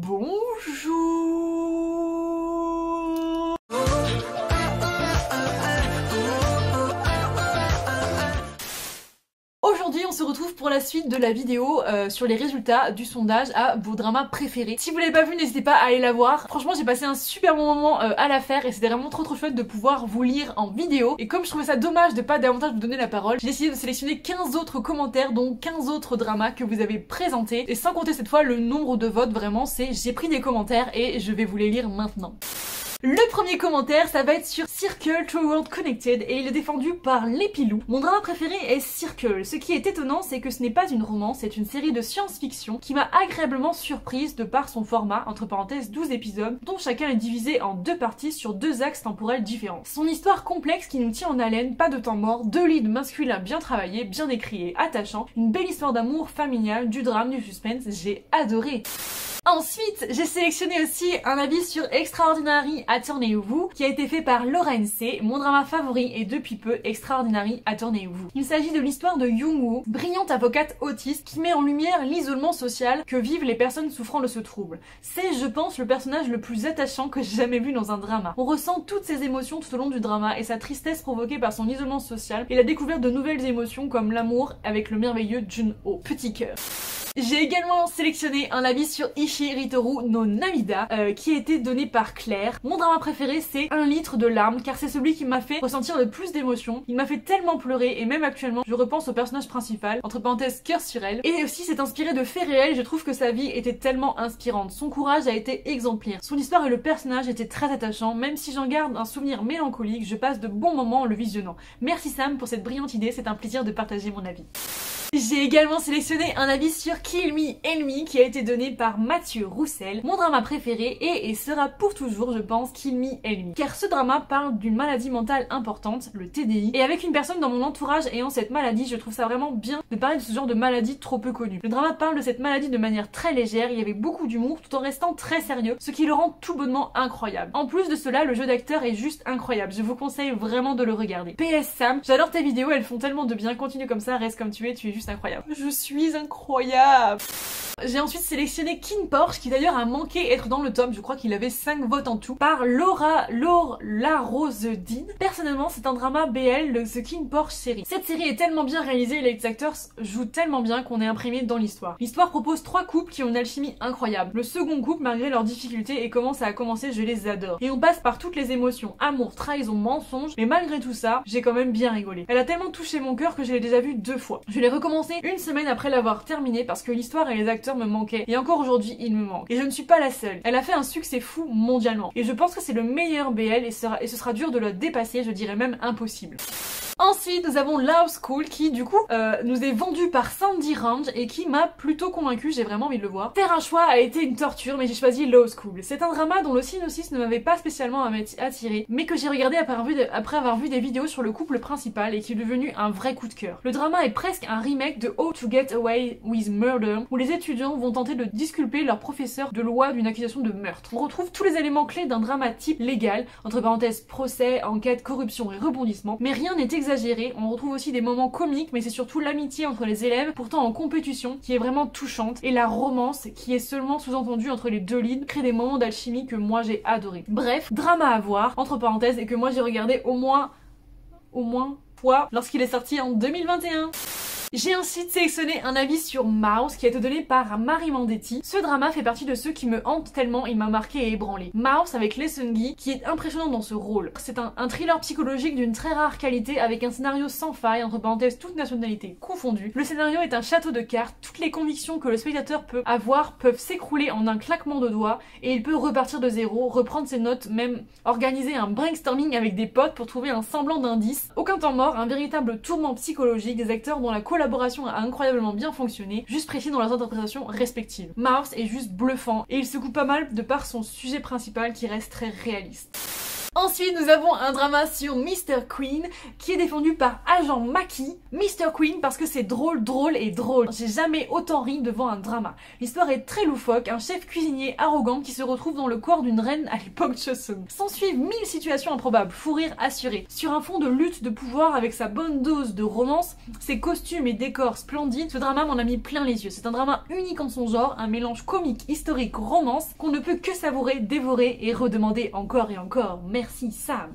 Bonjour. Aujourd'hui on se retrouve pour la suite de la vidéo sur les résultats du sondage à vos dramas préférés. Si vous l'avez pas vu, n'hésitez pas à aller la voir. Franchement j'ai passé un super bon moment à la faire et c'était vraiment trop chouette de pouvoir vous lire en vidéo. Et comme je trouvais ça dommage de pas davantage vous donner la parole, j'ai décidé de sélectionner 15 autres commentaires, donc 15 autres dramas que vous avez présentés. Et sans compter cette fois le nombre de votes, vraiment c'est j'ai pris des commentaires et je vais vous les lire maintenant. Le premier commentaire, ça va être sur Circle True World Connected et il est défendu par Lépilou. Mon drama préféré est Circle. Ce qui est étonnant, c'est que ce n'est pas une romance, c'est une série de science-fiction qui m'a agréablement surprise de par son format, entre parenthèses 12 épisodes, dont chacun est divisé en deux parties sur deux axes temporels différents. Son histoire complexe qui nous tient en haleine, pas de temps mort, deux leads masculins bien travaillés, bien écrits et attachants, une belle histoire d'amour familial, du drame, du suspense, j'ai adoré. Ensuite, j'ai sélectionné aussi un avis sur Extraordinary Attorney Woo qui a été fait par Lorraine C. Mon drama favori est depuis peu Extraordinary Attorney Woo. Il s'agit de l'histoire de Young Woo, brillante avocate autiste qui met en lumière l'isolement social que vivent les personnes souffrant de ce trouble. C'est, je pense, le personnage le plus attachant que j'ai jamais vu dans un drama. On ressent toutes ses émotions tout au long du drama et sa tristesse provoquée par son isolement social et la découverte de nouvelles émotions comme l'amour avec le merveilleux Jun-ho. Petit cœur. J'ai également sélectionné un avis sur Ishiritoru no Namida qui a été donné par Claire. Mon drama préféré c'est 1 litre de larmes car c'est celui qui m'a fait ressentir le plus d'émotions. Il m'a fait tellement pleurer et même actuellement je repense au personnage principal, entre parenthèses cœur sur elle. Et aussi c'est inspiré de faits réels, je trouve que sa vie était tellement inspirante. Son courage a été exemplaire. Son histoire et le personnage étaient très attachants, même si j'en garde un souvenir mélancolique, je passe de bons moments en le visionnant. Merci Sam pour cette brillante idée, c'est un plaisir de partager mon avis. J'ai également sélectionné un avis sur Kill Me Enemy qui a été donné par Mathieu Roussel. Mon drama préféré est et sera pour toujours, je pense, Kill Me Enemy. Car ce drama parle d'une maladie mentale importante, le TDI, et avec une personne dans mon entourage ayant cette maladie, je trouve ça vraiment bien de parler de ce genre de maladie trop peu connue. Le drama parle de cette maladie de manière très légère, il y avait beaucoup d'humour tout en restant très sérieux, ce qui le rend tout bonnement incroyable. En plus de cela, le jeu d'acteur est juste incroyable, je vous conseille vraiment de le regarder. PS Sam, j'adore tes vidéos, elles font tellement de bien, continue comme ça, reste comme tu es juste incroyable. Je suis incroyable. J'ai ensuite sélectionné King Porsche qui d'ailleurs a manqué être dans le top, je crois qu'il avait 5 votes en tout, par Laura Rosedine. Personnellement c'est un drama BL de The King Porsche série. Cette série est tellement bien réalisée et les acteurs jouent tellement bien qu'on est imprimé dans l'histoire. L'histoire propose 3 couples qui ont une alchimie incroyable. Le second couple malgré leurs difficultés et comment ça a commencé je les adore. Et on passe par toutes les émotions, amour, trahison, mensonge, mais malgré tout ça j'ai quand même bien rigolé. Elle a tellement touché mon cœur que je l'ai déjà vue 2 fois. Je l'ai recommencé une semaine après l'avoir terminé parce que l'histoire et les acteurs me manquaient et encore aujourd'hui ils me manquent. Et je ne suis pas la seule. Elle a fait un succès fou mondialement et je pense que c'est le meilleur BL et ce sera dur de le dépasser, je dirais même impossible. Ensuite, nous avons Law School qui, du coup, nous est vendu par Sandy Range et qui m'a plutôt convaincue, j'ai vraiment envie de le voir. Faire un choix a été une torture, mais j'ai choisi Law School. C'est un drama dont le synopsis ne m'avait pas spécialement attiré, mais que j'ai regardé après avoir vu des vidéos sur le couple principal et qui est devenu un vrai coup de cœur. Le drama est presque un remake de How to Get Away with Murder, où les étudiants vont tenter de disculper leur professeur de loi d'une accusation de meurtre. On retrouve tous les éléments clés d'un drama type légal, entre parenthèses procès, enquête, corruption et rebondissement, mais rien n'est exagéré, on retrouve aussi des moments comiques mais c'est surtout l'amitié entre les élèves pourtant en compétition qui est vraiment touchante et la romance qui est seulement sous-entendue entre les deux leads crée des moments d'alchimie que moi j'ai adoré. Bref, drama à voir, entre parenthèses, et que moi j'ai regardé au moins fois lorsqu'il est sorti en 2021. J'ai ensuite sélectionné un avis sur Mouse qui a été donné par Marie Mandetti. Ce drama fait partie de ceux qui me hantent tellement il m'a marqué et ébranlé. Mouse avec Lee Seung-gi qui est impressionnant dans ce rôle. C'est un thriller psychologique d'une très rare qualité avec un scénario sans faille, entre parenthèses toutes nationalités confondues. Le scénario est un château de cartes, toutes les convictions que le spectateur peut avoir peuvent s'écrouler en un claquement de doigts et il peut repartir de zéro, reprendre ses notes, même organiser un brainstorming avec des potes pour trouver un semblant d'indice. Aucun temps mort, un véritable tourment psychologique, des acteurs dont la collaboration a incroyablement bien fonctionné, juste précis dans leurs interprétations respectives. Mouse est juste bluffant et il se coupe pas mal de par son sujet principal qui reste très réaliste. Ensuite, nous avons un drama sur Mr. Queen qui est défendu par Agent Maki. Mr. Queen parce que c'est drôle et drôle. J'ai jamais autant ri devant un drama. L'histoire est très loufoque, un chef cuisinier arrogant qui se retrouve dans le corps d'une reine à l'époque Joseon. S'ensuivent 1000 situations improbables, fou rire assuré. Sur un fond de lutte de pouvoir avec sa bonne dose de romance, ses costumes et décors splendides, ce drama m'en a mis plein les yeux. C'est un drama unique en son genre, un mélange comique, historique, romance qu'on ne peut que savourer, dévorer et redemander encore et encore. Merci Sam.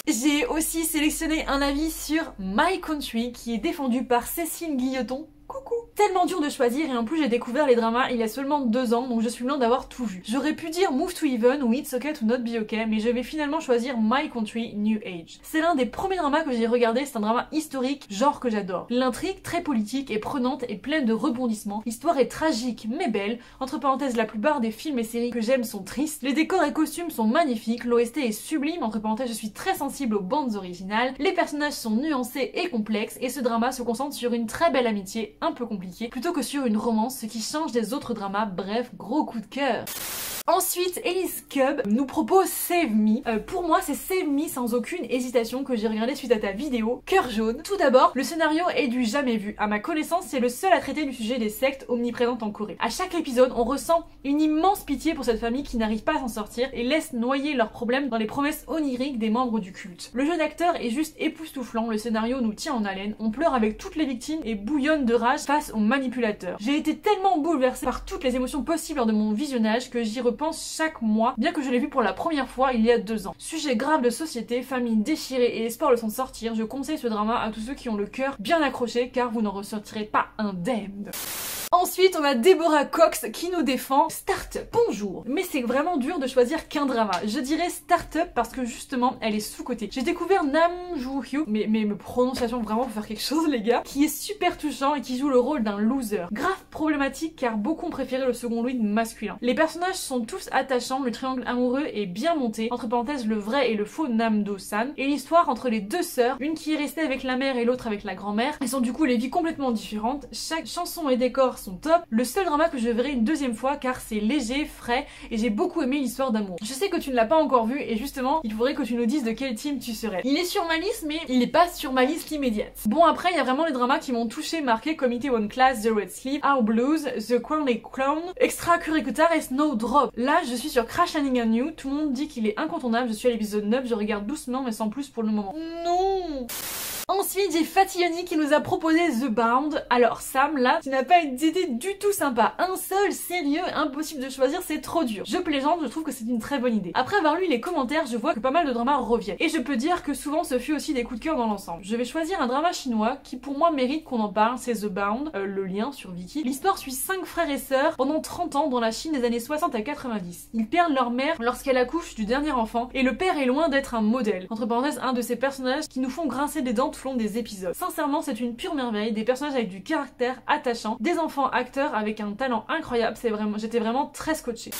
J'ai aussi sélectionné un avis sur My Country qui est défendu par Cécile Guilloton. Coucou. Tellement dur de choisir et en plus j'ai découvert les dramas il y a seulement 2 ans donc je suis loin d'avoir tout vu. J'aurais pu dire Move to Heaven ou It's Okay to Not Be Okay mais je vais finalement choisir My Country New Age. C'est l'un des premiers dramas que j'ai regardé, c'est un drama historique, genre que j'adore. L'intrigue très politique est prenante et pleine de rebondissements. L'histoire est tragique mais belle. Entre parenthèses, la plupart des films et séries que j'aime sont tristes. Les décors et costumes sont magnifiques, l'OST est sublime, entre parenthèses je suis très sensible aux bandes originales. Les personnages sont nuancés et complexes et ce drama se concentre sur une très belle amitié un peu compliquée plutôt que sur une romance, ce qui change des autres dramas. Bref, gros coup de cœur. Ensuite, Elise Cub nous propose Save Me. Pour moi, c'est Save Me sans aucune hésitation que j'ai regardé suite à ta vidéo Cœur jaune. Tout d'abord, le scénario est du jamais vu. À ma connaissance, c'est le seul à traiter du sujet des sectes omniprésentes en Corée. À chaque épisode, on ressent une immense pitié pour cette famille qui n'arrive pas à s'en sortir et laisse noyer leurs problèmes dans les promesses oniriques des membres du culte. Le jeu d'acteur est juste époustouflant, le scénario nous tient en haleine, on pleure avec toutes les victimes et bouillonne de rage face aux manipulateurs. J'ai été tellement bouleversée par toutes les émotions possibles lors de mon visionnage que j'y repense chaque mois, bien que je l'ai vu pour la première fois il y a 2 ans. Sujet grave de société, famille déchirée et espoir de s'en sortir, je conseille ce drama à tous ceux qui ont le cœur bien accroché car vous n'en ressortirez pas indemne. Ensuite, on a Deborah Cox qui nous défend Start-up. Bonjour. Mais c'est vraiment dur de choisir qu'un drama. Je dirais Start-up parce que justement, elle est sous-cotée. J'ai découvert Nam Joo-hyuk, mais mes prononciations vraiment pour faire quelque chose les gars, qui est super touchant et qui joue le rôle d'un loser. Grave problématique car beaucoup ont préféré le second lead masculin. Les personnages sont tous attachants, le triangle amoureux est bien monté, entre parenthèses le vrai et le faux Nam Do-san, et l'histoire entre les 2 sœurs, une qui est restée avec la mère et l'autre avec la grand-mère, elles sont du coup les vies complètement différentes, chaque chanson et décor sont top. Le seul drama que je verrai une 2e fois car c'est léger, frais et j'ai beaucoup aimé l'histoire d'amour. Je sais que tu ne l'as pas encore vu et justement il faudrait que tu nous dises de quel team tu serais. Il est sur ma liste mais il n'est pas sur ma liste immédiate. Bon après il y a vraiment les dramas qui m'ont touché, marqué Committee One Class, The Red Sleeve, Our Blues, The Crowned Clown, Extracurricular et Snowdrop. Là je suis sur Crash Landing on You, tout le monde dit qu'il est incontournable, je suis à l'épisode 9, je regarde doucement mais sans plus pour le moment. Non. Ensuite, j'ai Fatiani qui nous a proposé The Bound. Alors Sam, là, tu n'as pas une idée du tout sympa. Un seul, sérieux, impossible de choisir, c'est trop dur. Je plaisante, je trouve que c'est une très bonne idée. Après avoir lu les commentaires, je vois que pas mal de dramas reviennent. Et je peux dire que souvent ce fut aussi des coups de cœur dans l'ensemble. Je vais choisir un drama chinois qui pour moi mérite qu'on en parle, c'est The Bound, le lien sur Viki. L'histoire suit 5 frères et sœurs pendant 30 ans dans la Chine des années 60 à 90. Ils perdent leur mère lorsqu'elle accouche du dernier enfant et le père est loin d'être un modèle. Entre parenthèses, un de ces personnages qui nous font grincer des dents tout au long des épisodes. Sincèrement, c'est une pure merveille, des personnages avec du caractère attachant, des enfants acteurs avec un talent incroyable, j'étais vraiment très scotchée.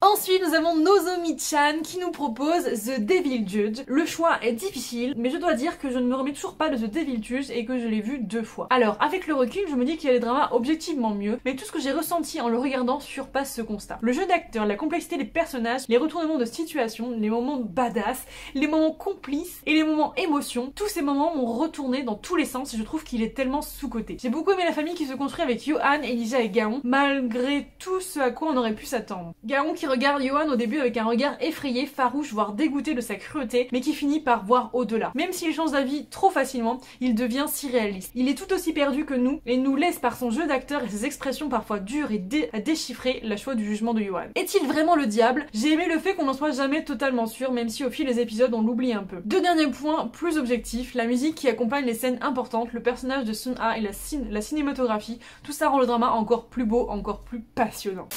Ensuite, nous avons Nozomi-chan qui nous propose The Devil Judge. Le choix est difficile, mais je dois dire que je ne me remets toujours pas de The Devil Judge et que je l'ai vu 2 fois. Alors, avec le recul, je me dis qu'il y a des dramas objectivement mieux, mais tout ce que j'ai ressenti en le regardant surpasse ce constat. Le jeu d'acteur, la complexité des personnages, les retournements de situation, les moments badass, les moments complices et les moments émotions, tous ces moments m'ont retourné dans tous les sens et je trouve qu'il est tellement sous-coté. J'ai beaucoup aimé la famille qui se construit avec Yohan, Elijah et Gaon, malgré tout ce à quoi on aurait pu s'attendre. Gaon qui regarde Yohan au début avec un regard effrayé, farouche, voire dégoûté de sa cruauté, mais qui finit par voir au-delà. Même s'il change d'avis trop facilement, il devient si réaliste. Il est tout aussi perdu que nous et nous laisse par son jeu d'acteur et ses expressions parfois dures et à déchiffrer la choix du jugement de Yohan. Est-il vraiment le diable? J'ai aimé le fait qu'on n'en soit jamais totalement sûr, même si au fil des épisodes on l'oublie un peu. 2 derniers points plus objectifs, la musique qui accompagne les scènes importantes, le personnage de Sun-ha et la cinématographie, tout ça rend le drama encore plus beau, encore plus passionnant.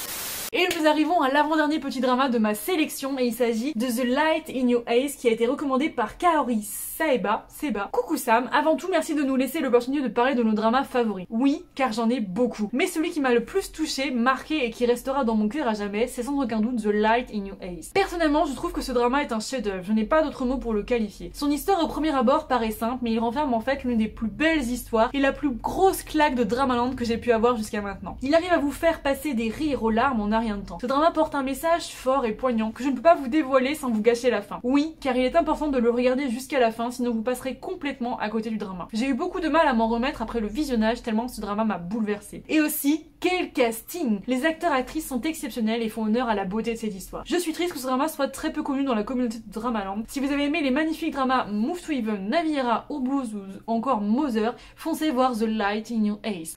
Et nous arrivons à l'avant-dernier petit drama de ma sélection et il s'agit de The Light in Your Eyes qui a été recommandé par Kaori Seba. Coucou Sam, avant tout merci de nous laisser l'opportunité de parler de nos dramas favoris. Oui, car j'en ai beaucoup. Mais celui qui m'a le plus touché, marqué et qui restera dans mon cœur à jamais, c'est sans aucun doute The Light in Your Eyes. Personnellement, je trouve que ce drama est un chef-d'œuvre, je n'ai pas d'autre mot pour le qualifier. Son histoire au premier abord paraît simple, mais il renferme en fait l'une des plus belles histoires et la plus grosse claque de Dramaland que j'ai pu avoir jusqu'à maintenant. Il arrive à vous faire passer des rires aux larmes en rien de temps. Ce drama porte un message fort et poignant que je ne peux pas vous dévoiler sans vous gâcher la fin. Oui, car il est important de le regarder jusqu'à la fin, sinon vous passerez complètement à côté du drama. J'ai eu beaucoup de mal à m'en remettre après le visionnage tellement ce drama m'a bouleversée. Et aussi, quel casting! Les acteurs-actrices sont exceptionnels et font honneur à la beauté de cette histoire. Je suis triste que ce drama soit très peu connu dans la communauté de Dramaland. Si vous avez aimé les magnifiques dramas Move to Heaven, Naviera, ou Blues ou encore Mother, foncez voir The Light in Your Eyes.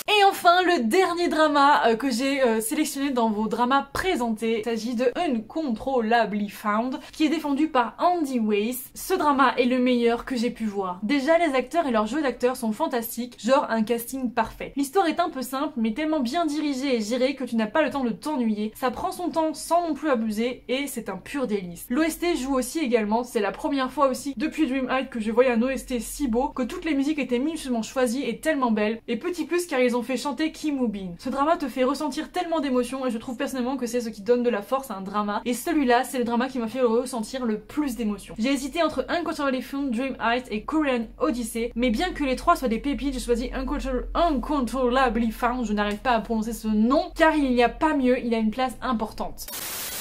Et enfin, le dernier drama que j'ai sélectionné dans vos dramas présentés, il s'agit de Uncontrollably Found, qui est défendu par Andy Weiss. Ce drama est le meilleur que j'ai pu voir. Déjà, les acteurs et leur jeu d'acteurs sont fantastiques, genre un casting parfait. L'histoire est un peu simple, mais tellement bien dirigée et gérée que tu n'as pas le temps de t'ennuyer. Ça prend son temps sans non plus abuser, et c'est un pur délice. L'OST joue aussi également, c'est la première fois aussi depuis Dream High que je voyais un OST si beau, que toutes les musiques étaient minutieusement choisies et tellement belles, et petit plus car ils ont fait chanter Kim Woo-bin. Ce drama te fait ressentir tellement d'émotions et je trouve personnellement que c'est ce qui donne de la force à un drama, et celui-là c'est le drama qui m'a fait ressentir le plus d'émotions. J'ai hésité entre Uncontrollably Found, Dream Heights et Korean Odyssey, mais bien que les trois soient des pépites, j'ai choisi Uncontrollably Found. Je n'arrive pas à prononcer ce nom car il n'y a pas mieux, il a une place importante.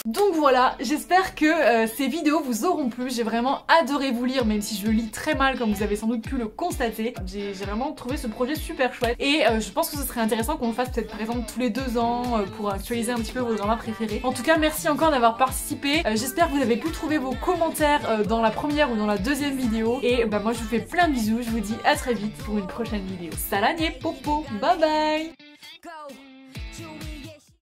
Donc voilà, j'espère que ces vidéos vous auront plu. J'ai vraiment adoré vous lire, même si je lis très mal comme vous avez sans doute pu le constater. J'ai vraiment trouvé ce projet super chouette et je pense que ce serait intéressant qu'on le fasse peut-être par exemple tous les 2 ans pour actualiser un petit peu vos dramas préférés. En tout cas, merci encore d'avoir participé. J'espère que vous avez pu trouver vos commentaires dans la première ou dans la deuxième vidéo. Et bah moi je vous fais plein de bisous, je vous dis à très vite pour une prochaine vidéo. Salanier popo, bye bye. Go.